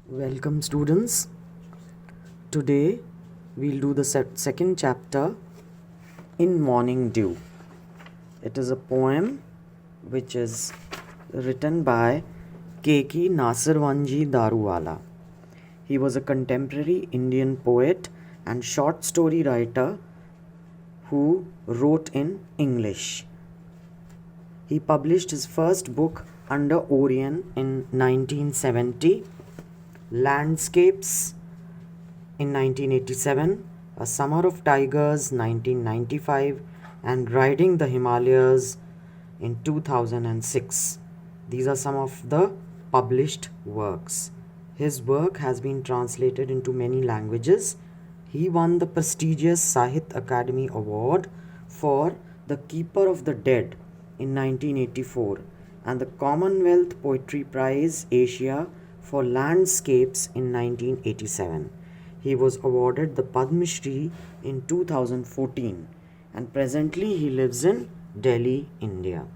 Welcome, students. Today we'll do the second chapter, In Morning Dew. It is a poem which is written by K.K. Nasirwanji Daruwala. He was a contemporary Indian poet and short story writer who wrote in English. He published his first book under Orion in 1970, Landscapes in 1987, A Summer of Tigers 1995, and Riding the Himalayas in 2006. These are some of the published works. His work has been translated into many languages. He won the prestigious Sahit Academy Award for The Keeper of the Dead in 1984 and the Commonwealth Poetry Prize Asia for Landscapes in 1987. He was awarded the Padma Shri in 2014 and presently he lives in Delhi, India.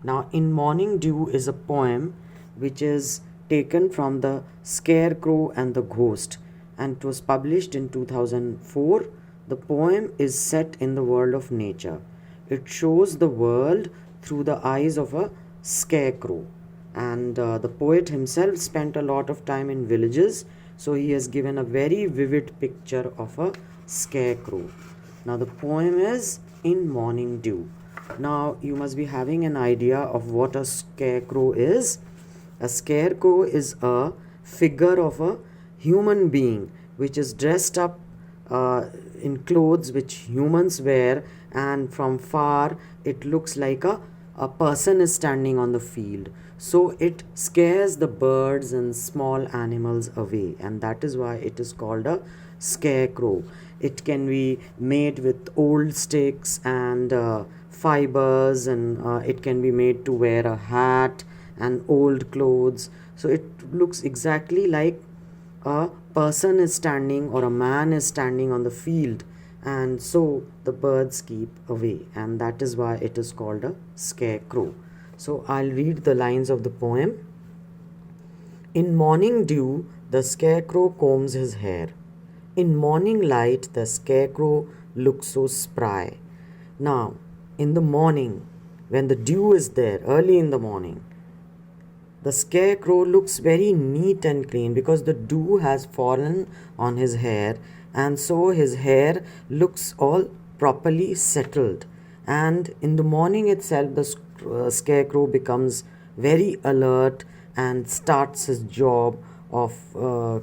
Now, In Morning Dew is a poem which is taken from The Scarecrow and the Ghost and it was published in 2004. The poem is set in the world of nature. It shows the world through the eyes of a scarecrow, and the poet himself spent a lot of time in villages, so he has given a very vivid picture of a scarecrow. Now the poem is In Morning Dew. Now you must be having an idea of what a scarecrow is. A scarecrow is a figure of a human being which is dressed up in clothes which humans wear, and from far it looks like a person is standing on the field. So it scares the birds and small animals away, and that is why it is called a scarecrow. It can be made with old sticks and fibers, and it can be made to wear a hat and old clothes. So it looks exactly like a person is standing or a man is standing on the field, and so the birds keep away, and that is why it is called a scarecrow. So I'll read the lines of the poem. In morning dew, the scarecrow combs his hair. In morning light, the scarecrow looks so spry. Now, in the morning, when the dew is there, early in the morning, the scarecrow looks very neat and clean because the dew has fallen on his hair, and so his hair looks all properly settled. And in the morning itself, the scarecrow becomes very alert and starts his job of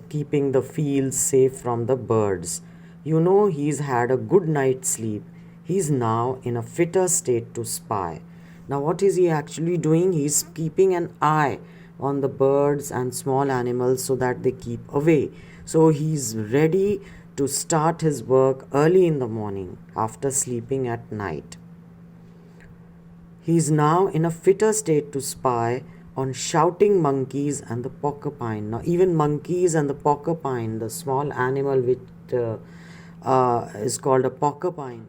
keeping the fields safe from the birds. You know, he's had a good night's sleep. He's now in a fitter state to spy. Now, what is he actually doing? He's keeping an eye on the birds and small animals so that they keep away. So he's ready to start his work early in the morning after sleeping at night. He is now in a fitter state to spy on shouting monkeys and the porcupine. Now, even monkeys and the porcupine, the small animal which is called a porcupine,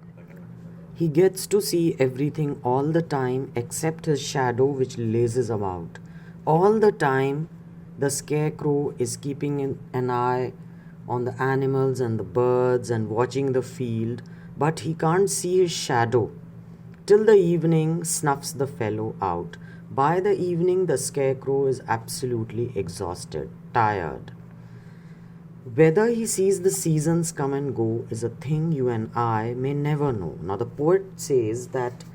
he gets to see everything all the time except his shadow which lazes about. All the time, the scarecrow is keeping an eye on the animals and the birds and watching the field, but he can't see his shadow. Till the evening snuffs the fellow out. By the evening, the scarecrow is absolutely exhausted, tired. Whether he sees the seasons come and go is a thing you and I may never know. Now, the poet says that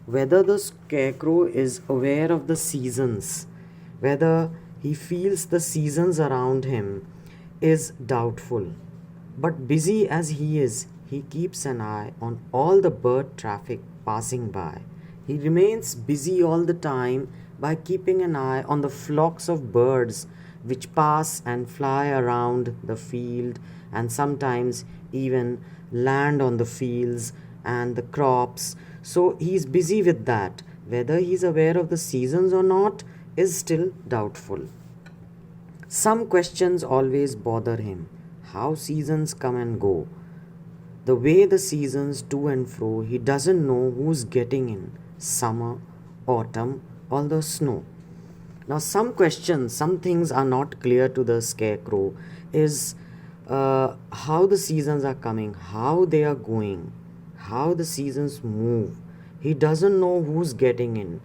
whether the scarecrow is aware of the seasons, whether he feels the seasons around him, is doubtful. But busy as he is, he keeps an eye on all the bird traffic passing by. He remains busy all the time by keeping an eye on the flocks of birds which pass and fly around the field and sometimes even land on the fields and the crops. So he is busy with that. Whether he is aware of the seasons or not is still doubtful. Some questions always bother him. How seasons come and go. The way the seasons to and fro, he doesn't know who's getting in, summer, autumn, or the snow. Now, some questions, some things are not clear to the scarecrow is how the seasons are coming, how they are going, how the seasons move. He doesn't know who's getting in.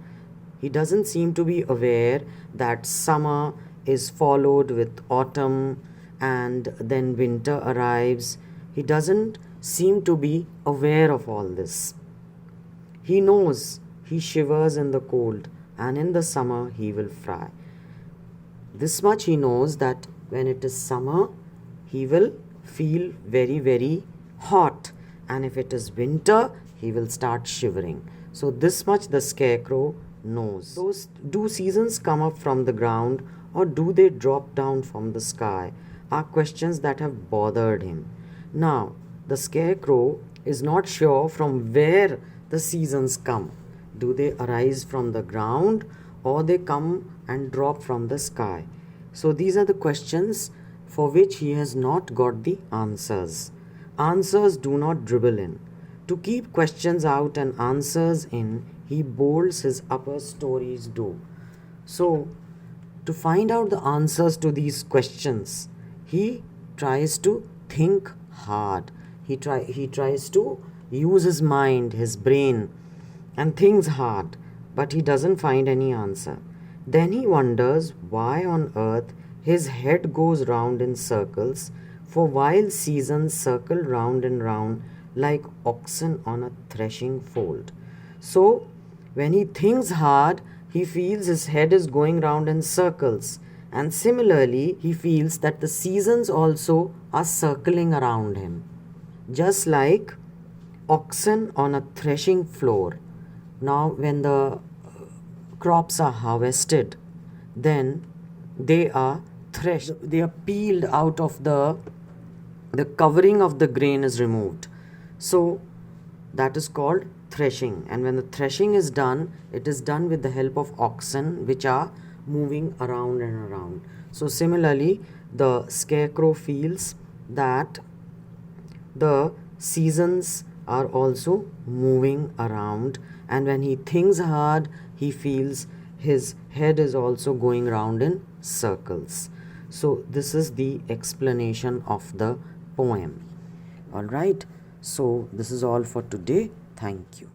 He doesn't seem to be aware that summer is followed with autumn and then winter arrives. He doesn't seem to be aware of all this. He knows he shivers in the cold and in the summer he will fry. This much he knows, that when it is summer, he will feel very, very hot, and if it is winter, he will start shivering. So, this much the scarecrow knows. Do seasons come up from the ground or do they drop down from the sky? Are questions that have bothered him. Now, the scarecrow is not sure from where the seasons come. Do they arise from the ground or they come and drop from the sky? So these are the questions for which he has not got the answers. Answers do not dribble in. To keep questions out and answers in, he bolts his upper stories do. So, to find out the answers to these questions, he tries to think hard. He tries to use his mind, his brain, and thinks hard, but he doesn't find any answer. Then he wonders why on earth his head goes round in circles, for while seasons circle round and round like oxen on a threshing fold. So, when he thinks hard, he feels his head is going round in circles, and similarly, he feels that the seasons also are circling around him, just like oxen on a threshing floor. Now, when the crops are harvested, then they are threshed, they are peeled out of the covering of the grain is removed. So, that is called threshing, and when the threshing is done, it is done with the help of oxen which are moving around and around. So, similarly, the scarecrow feels that the seasons are also moving around, and when he thinks hard, he feels his head is also going round in circles. So, this is the explanation of the poem. Alright, so this is all for today. Thank you.